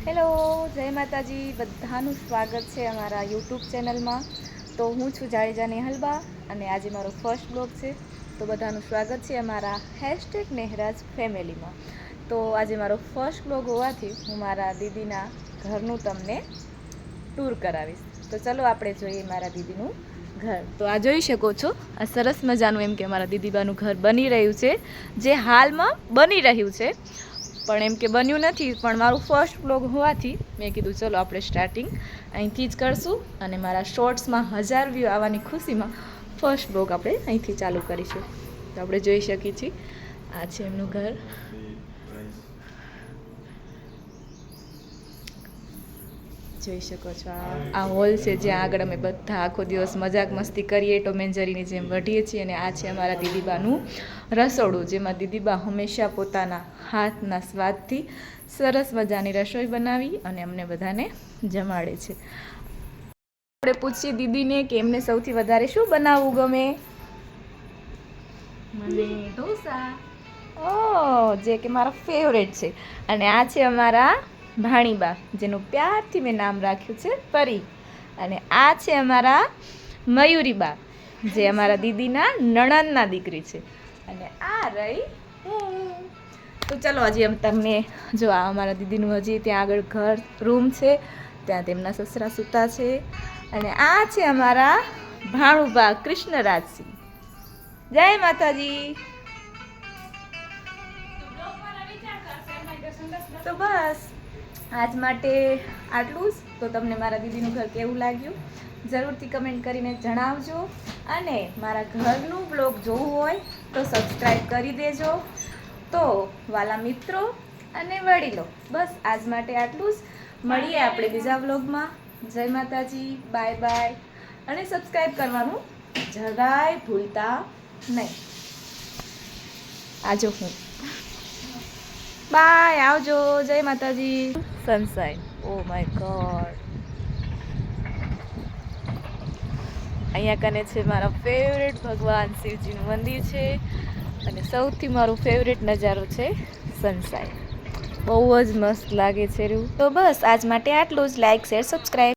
Hello, જય માતાજી. બધાનું સ્વાગત છે અમારા યુટ્યુબ ચેનલમાં. તો હું છું જાડેજા નેહલબા અને આજે મારો ફર્સ્ટ બ્લોગ છે. તો બધાનું સ્વાગત છે અમારા #નેહરાજ ફેમિલીમાં. તો આજે મારો ફર્સ્ટ બ્લોગ હોવાથી હું મારા દીદીના ઘરનું તમને ટૂર કરાવીશ. તો ચલો આપણે જોઈએ મારા દીદીનું ઘર. તો આ જોઈ શકો છો, આ સરસ મજાનું એમ કે મારા દીદીબાનું ઘર બની રહ્યું છે, જે હાલમાં બની રહ્યું છે. પણ એમ કે બન્યું નથી, પણ મારું ફર્સ્ટ બ્લોગ હોવાથી મેં કીધું ચલો આપણે સ્ટાર્ટિંગ અહીંથી જ કરશું અને મારા શોર્ટ્સમાં 1000 વ્યૂ આવવાની ખુશીમાં ફર્સ્ટ બ્લોગ આપણે અહીંથી ચાલુ કરીશું. તો આપણે જોઈ શકીએ છીએ આ છે એમનું ઘર. જોઈ શકો છો, આ હોલ છે જ્યાં આગળ અમે બધા આખો દિવસ મજાક મસ્તી કરીએ, ટોમ એન્ડ જેરીની જેમ વઢીએ છીએ. અને આ છે અમારા દીદીબાનું રસોડું, જેમાં દીદીબા હંમેશા પોતાના હાથના સ્વાદથી સરસ મજાની રસોઈ બનાવી અને અમને બધાને જમાડે છે. આપણે પૂછીએ દીદીને કે એમને સૌથી વધારે શું બનાવવું ગમે. મને ઢોસા, જે કે મારા ફેવરેટ છે. અને આ છે અમારા ભાણીબા, જેનું પ્યારથી મેં નામ રાખ્યું છે પરી. અને આ છે અમારા મયુરીબા, જે અમારા દીદીના નણંદના દીકરી છે. અને આ રહી હું. તો ચલો હજી તમને જો આ અમારા દીદીનું હજી ત્યાં આગળ ઘર રૂમ છે, ત્યાં તેમના સસરા સૂતા છે. અને આ છે અમારા ભાણુબા કૃષ્ણરાજસિંહ. જય માતાજી. તો બસ આજ માટે આટલું જ. તો તમને મારા દીદીનું ઘર કેવું લાગ્યું જરૂરથી કમેન્ટ કરીને જણાવજો. અને મારા ઘરનું બ્લોગ જોવું હોય તો સબસ્ક્રાઈબ કરી દેજો. તો વાલા મિત્રો અને વડીલો, બસ આજ માટે આટલું જ. મળીએ આપણે બીજા બ્લોગમાં. જય માતાજી, બાય બાય. અને સબસ્ક્રાઈબ કરવાનું જરાય ભૂલતા નહીં. આજો હું બાય, આવજો. જય માતાજી. Sunshine, oh my God. અહીંયા કને છે મારા ફેવરેટ ભગવાન શિવજીનું મંદિર છે. અને સૌથી મારો ફેવરેટ નજારો છે સનસાઇન. બહુ જ મસ્ત લાગે છે. તો બસ આજ માટે આટલું જ. Like, share, subscribe.